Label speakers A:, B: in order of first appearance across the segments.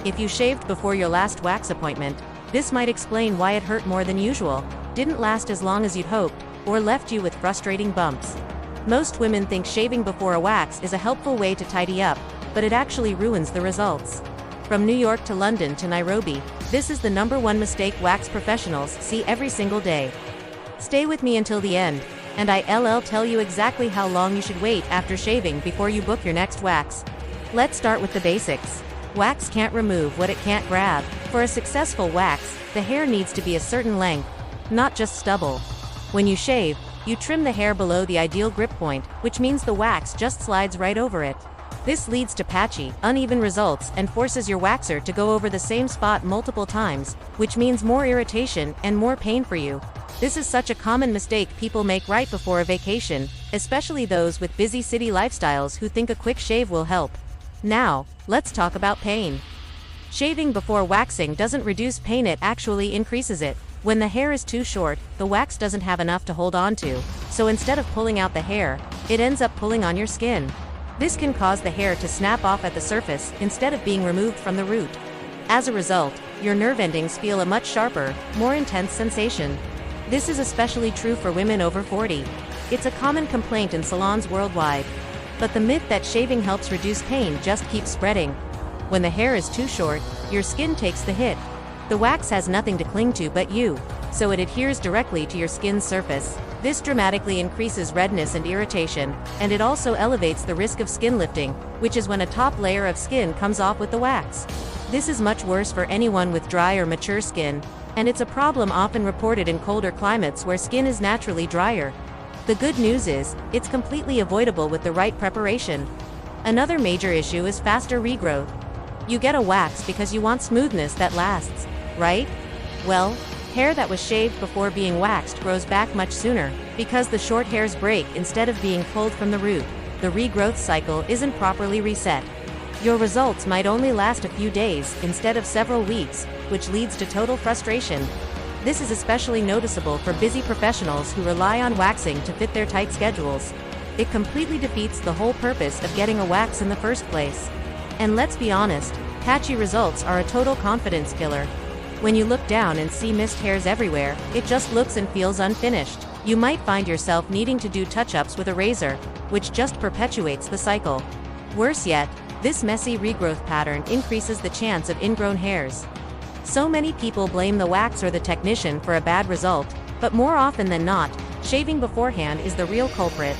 A: If you shaved before your last wax appointment, this might explain why it hurt more than usual, didn't last as long as you'd hoped, or left you with frustrating bumps. Most women think shaving before a wax is a helpful way to tidy up, but it actually ruins the results. From New York to London to Nairobi, this is the #1 mistake wax professionals see every single day. Stay with me until the end, and I'll tell you exactly how long you should wait after shaving before you book your next wax. Let's start with the basics. Wax can't remove what it can't grab. For a successful wax, the hair needs to be a certain length, not just stubble. When you shave, you trim the hair below the ideal grip point, which means the wax just slides right over it. This leads to patchy, uneven results and forces your waxer to go over the same spot multiple times, which means more irritation and more pain for you. This is such a common mistake people make right before a vacation, especially those with busy city lifestyles who think a quick shave will help. Now, let's talk about pain. Shaving before waxing doesn't reduce pain, it actually increases it. When the hair is too short, the wax doesn't have enough to hold on to, so instead of pulling out the hair, it ends up pulling on your skin. This can cause the hair to snap off at the surface instead of being removed from the root. As a result, your nerve endings feel a much sharper, more intense sensation. This is especially true for women over 40. It's a common complaint in salons worldwide. But the myth that shaving helps reduce pain just keeps spreading. When the hair is too short, your skin takes the hit. The wax has nothing to cling to but you, so it adheres directly to your skin's surface. This dramatically increases redness and irritation, and it also elevates the risk of skin lifting, which is when a top layer of skin comes off with the wax. This is much worse for anyone with dry or mature skin, and it's a problem often reported in colder climates where skin is naturally drier. The good news is, it's completely avoidable with the right preparation. Another major issue is faster regrowth. You get a wax because you want smoothness that lasts, right? Well, hair that was shaved before being waxed grows back much sooner, because the short hairs break instead of being pulled from the root. The regrowth cycle isn't properly reset. Your results might only last a few days instead of several weeks, which leads to total frustration. This is especially noticeable for busy professionals who rely on waxing to fit their tight schedules. It completely defeats the whole purpose of getting a wax in the first place. And let's be honest, patchy results are a total confidence killer. When you look down and see missed hairs everywhere, it just looks and feels unfinished. You might find yourself needing to do touch-ups with a razor, which just perpetuates the cycle. Worse yet, this messy regrowth pattern increases the chance of ingrown hairs. So many people blame the wax or the technician for a bad result, but more often than not, shaving beforehand is the real culprit.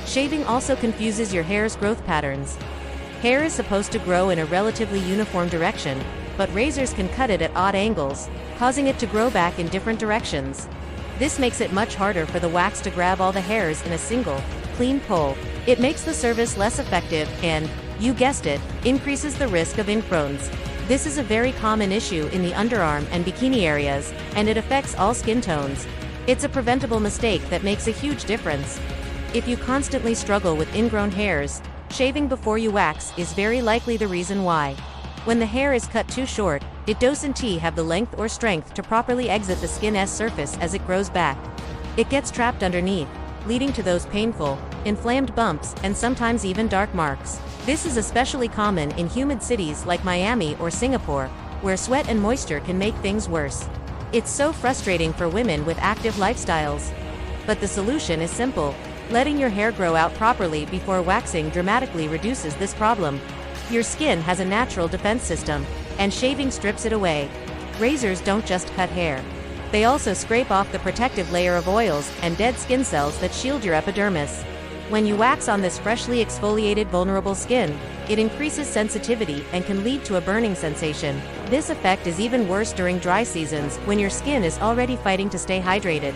A: Shaving also confuses your hair's growth patterns. Hair is supposed to grow in a relatively uniform direction, but razors can cut it at odd angles, causing it to grow back in different directions. This makes it much harder for the wax to grab all the hairs in a single, clean pull. It makes the service less effective and, you guessed it, increases the risk of ingrowns. This is a very common issue in the underarm and bikini areas, and it affects all skin tones. It's a preventable mistake that makes a huge difference. If you constantly struggle with ingrown hairs, shaving before you wax is very likely the reason why. When the hair is cut too short, it doesn't have the length or strength to properly exit the skin's surface as it grows back. It gets trapped underneath, leading to those painful, inflamed bumps and sometimes even dark marks. This is especially common in humid cities like Miami or Singapore, where sweat and moisture can make things worse. It's so frustrating for women with active lifestyles. But the solution is simple. Letting your hair grow out properly before waxing dramatically reduces this problem. Your skin has a natural defense system, and shaving strips it away. Razors don't just cut hair. They also scrape off the protective layer of oils and dead skin cells that shield your epidermis. When you wax on this freshly exfoliated vulnerable skin, it increases sensitivity and can lead to a burning sensation. This effect is even worse during dry seasons when your skin is already fighting to stay hydrated.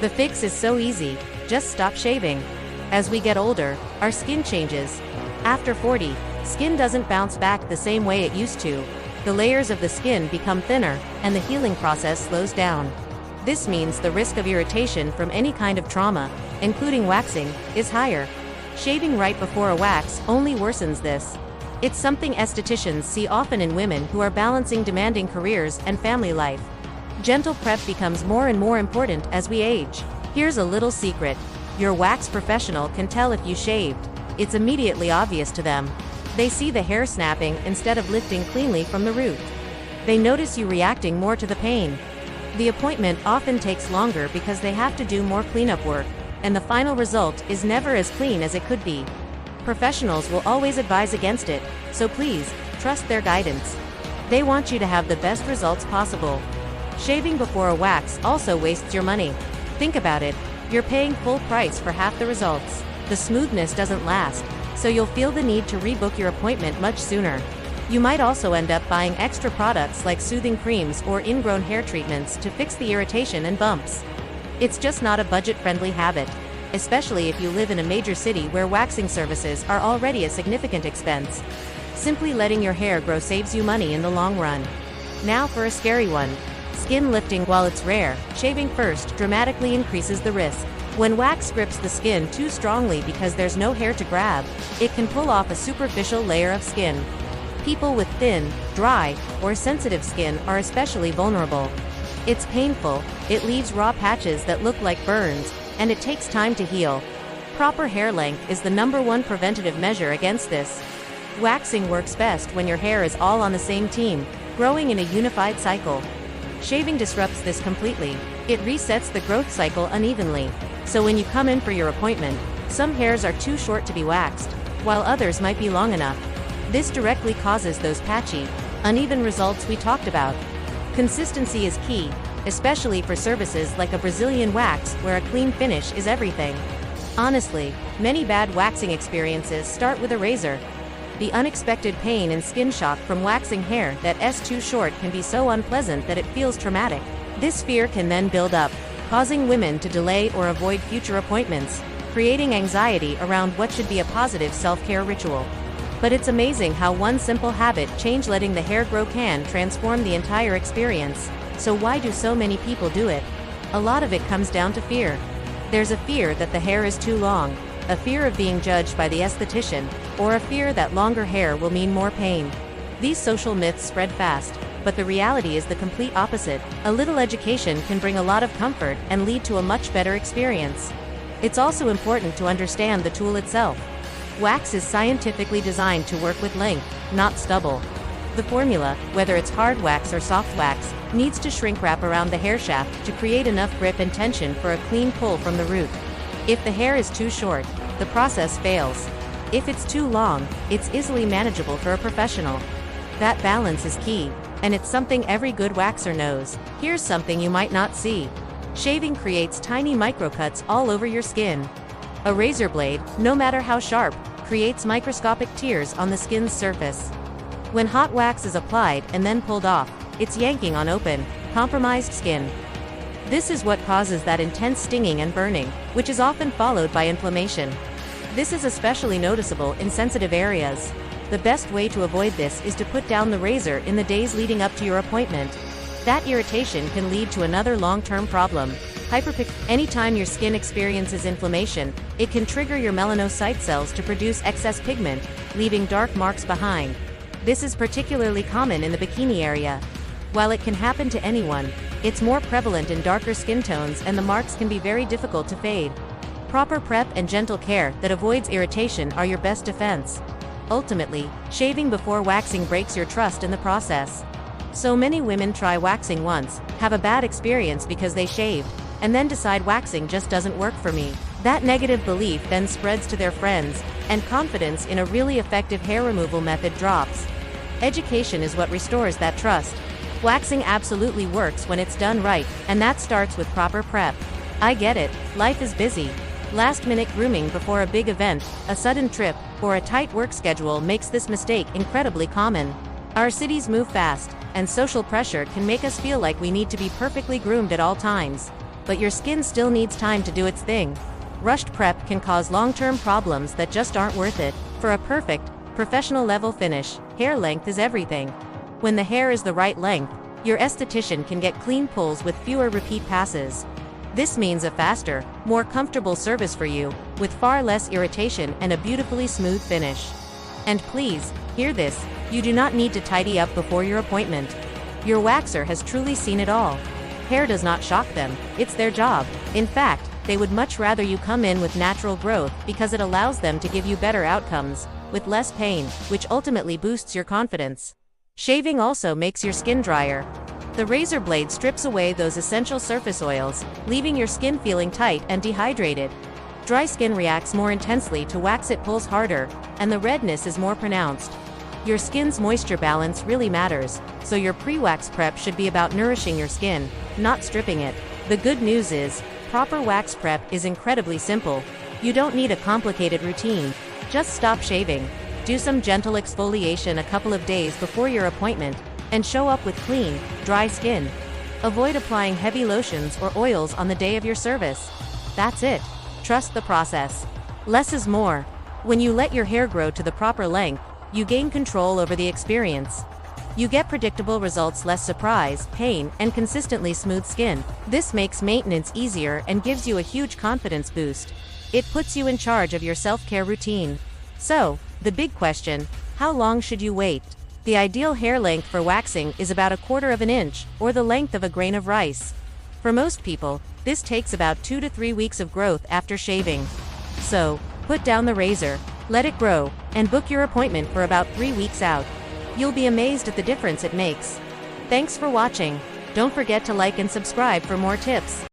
A: The fix is so easy, just stop shaving. As we get older, our skin changes. After 40, skin doesn't bounce back the same way it used to. The layers of the skin become thinner, and the healing process slows down. This means the risk of irritation from any kind of trauma, including waxing, is higher. Shaving right before a wax only worsens this. It's something estheticians see often in women who are balancing demanding careers and family life. Gentle prep becomes more and more important as we age. Here's a little secret. Your wax professional can tell if you shaved. It's immediately obvious to them. They see the hair snapping instead of lifting cleanly from the root. They notice you reacting more to the pain. The appointment often takes longer because they have to do more cleanup work, and the final result is never as clean as it could be. Professionals will always advise against it, so please, trust their guidance. They want you to have the best results possible. Shaving before a wax also wastes your money. Think about it, you're paying full price for half the results. The smoothness doesn't last, so you'll feel the need to rebook your appointment much sooner. You might also end up buying extra products like soothing creams or ingrown hair treatments to fix the irritation and bumps. It's just not a budget-friendly habit, especially if you live in a major city where waxing services are already a significant expense. Simply letting your hair grow saves you money in the long run. Now for a scary one. Skin lifting. While it's rare, shaving first dramatically increases the risk. When wax grips the skin too strongly because there's no hair to grab, it can pull off a superficial layer of skin. People with thin, dry, or sensitive skin are especially vulnerable. It's painful, it leaves raw patches that look like burns, and it takes time to heal. Proper hair length is the #1 preventative measure against this. Waxing works best when your hair is all on the same team, growing in a unified cycle. Shaving disrupts this completely. It resets the growth cycle unevenly. So when you come in for your appointment, some hairs are too short to be waxed, while others might be long enough. This directly causes those patchy, uneven results we talked about. Consistency is key, especially for services like a Brazilian wax where a clean finish is everything. Honestly, many bad waxing experiences start with a razor. The unexpected pain and skin shock from waxing hair that's too short can be so unpleasant that it feels traumatic. This fear can then build up, causing women to delay or avoid future appointments, creating anxiety around what should be a positive self-care ritual. But it's amazing how one simple habit change, letting the hair grow, can transform the entire experience. So why do so many people do it? A lot of it comes down to fear. There's a fear that the hair is too long, a fear of being judged by the esthetician, or a fear that longer hair will mean more pain. These social myths spread fast, but the reality is the complete opposite. A little education can bring a lot of comfort and lead to a much better experience. It's also important to understand the tool itself. Wax is scientifically designed to work with length, not stubble. The formula, whether it's hard wax or soft wax, needs to shrink wrap around the hair shaft to create enough grip and tension for a clean pull from the root. If the hair is too short, the process fails. If it's too long, it's easily manageable for a professional. That balance is key, and it's something every good waxer knows. Here's something you might not see. Shaving creates tiny microcuts all over your skin. A razor blade, no matter how sharp, creates microscopic tears on the skin's surface. When hot wax is applied and then pulled off, it's yanking on open, compromised skin. This is what causes that intense stinging and burning, which is often followed by inflammation. This is especially noticeable in sensitive areas. The best way to avoid this is to put down the razor in the days leading up to your appointment. That irritation can lead to another long-term problem. Anytime your skin experiences inflammation, it can trigger your melanocyte cells to produce excess pigment, leaving dark marks behind. This is particularly common in the bikini area. While it can happen to anyone, it's more prevalent in darker skin tones, and the marks can be very difficult to fade. Proper prep and gentle care that avoids irritation are your best defense. Ultimately, shaving before waxing breaks your trust in the process. So many women try waxing once, have a bad experience because they shaved, and then decide waxing just doesn't work for me. That negative belief then spreads to their friends, and confidence in a really effective hair removal method drops. Education is what restores that trust. Waxing absolutely works when it's done right, and that starts with proper prep. I get it, life is busy. Last-minute grooming before a big event, a sudden trip, or a tight work schedule makes this mistake incredibly common. Our cities move fast, and social pressure can make us feel like we need to be perfectly groomed at all times. But your skin still needs time to do its thing. Rushed prep can cause long-term problems that just aren't worth it. For a perfect, professional-level finish, hair length is everything. When the hair is the right length, your esthetician can get clean pulls with fewer repeat passes. This means a faster, more comfortable service for you, with far less irritation and a beautifully smooth finish. And please, hear this, you do not need to tidy up before your appointment. Your waxer has truly seen it all. Hair does not shock them, it's their job. In fact, they would much rather you come in with natural growth because it allows them to give you better outcomes. with less pain, which ultimately boosts your confidence. Shaving also makes your skin drier. The razor blade strips away those essential surface oils, leaving your skin feeling tight and dehydrated. Dry skin reacts more intensely to wax, it pulls harder, and the redness is more pronounced. Your skin's moisture balance really matters, so your pre-wax prep should be about nourishing your skin, not stripping it. The good news is, proper wax prep is incredibly simple. You don't need a complicated routine. Just stop shaving, do some gentle exfoliation a couple of days before your appointment, and show up with clean, dry skin. Avoid applying heavy lotions or oils on the day of your service. That's it. Trust the process. Less is more. When you let your hair grow to the proper length, you gain control over the experience. You get predictable results, less surprise, pain, and consistently smooth skin. This makes maintenance easier and gives you a huge confidence boost. It puts you in charge of your self-care routine. So, the big question, how long should you wait? The ideal hair length for waxing is about 1/4 of an inch, or the length of a grain of rice. For most people, this takes about 2 to 3 weeks of growth after shaving. So, put down the razor, let it grow, and book your appointment for about 3 weeks out. You'll be amazed at the difference it makes. Thanks for watching. Don't forget to like and subscribe for more tips.